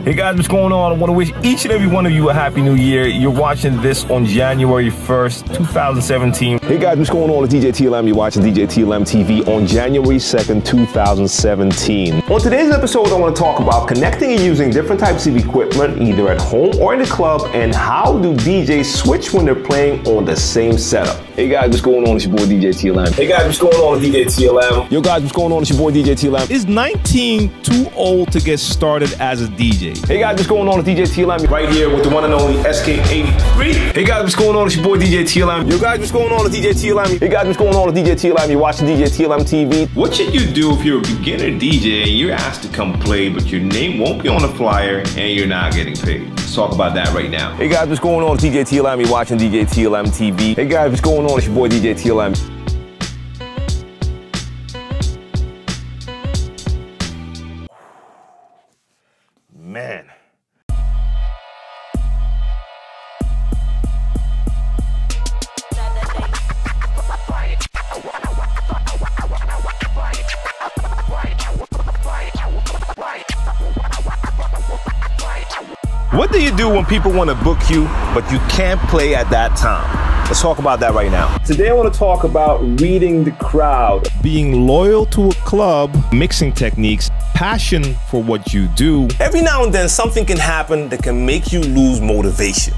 Hey guys, what's going on? I want to wish each and every one of you a happy new year. You're watching this on January 1st, 2017. Hey guys, what's going on? It's djTLM. You're watching djTLMtv on January 2nd, 2017. On today's episode, I want to talk about connecting and using different types of equipment, either at home or in the club, and how do DJs switch when they're playing on the same setup. Hey guys, what's going on? It's your boy djTLM. Hey guys, what's going on? It's djTLM. Yo guys, what's going on? It's your boy djTLM. Is 19 too old to get started as a DJ? Hey guys, what's going on? It's djTLM right here with the one and only SK83. Hey guys, what's going on? It's your boy djTLM. Yo guys, what's going on? It's djTLM. Hey guys, what's going on? It's djTLM. You're watching djTLMtv. What should you do if you're a beginner DJ and you're asked to come play, but your name won't be on the flyer and you're not getting paid? Let's talk about that right now. Hey guys, what's going on? It's djTLM. You're watching djTLMtv. Hey guys, what's going on? It's your boy djTLM. Man. What do you do when people want to book you, but you can't play at that time? Let's talk about that right now. Today I want to talk about reading the crowd. Being loyal to a club, mixing techniques, passion for what you do. Every now and then something can happen that can make you lose motivation.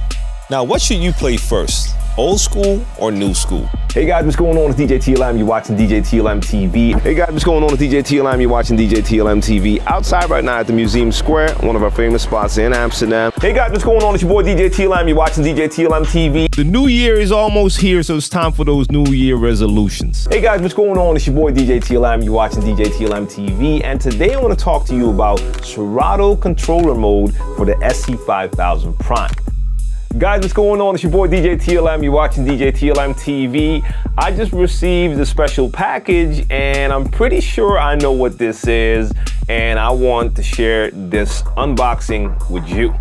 Now, what should you play first? Old school or new school? Hey guys, what's going on? It's djTLM. You're watching djTLMtv. Hey guys, what's going on? It's djTLM. You're watching djTLMtv. Outside right now at the Museum Square, one of our famous spots in Amsterdam. Hey guys, what's going on? It's your boy djTLM. You're watching djTLMtv. The new year is almost here, so it's time for those new year resolutions. Hey guys, what's going on? It's your boy djTLM. You're watching djTLMtv. And today I want to talk to you about Serato controller mode for the SC5000 Prime. Guys, what's going on? It's your boy djTLM. You're watching djTLMtv. I just received a special package and I'm pretty sure I know what this is, and I want to share this unboxing with you.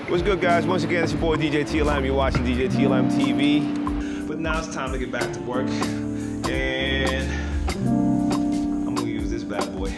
What's good, guys? Once again, it's your boy djTLM. You're watching djTLMtv. But now it's time to get back to work, and I'm gonna use this bad boy.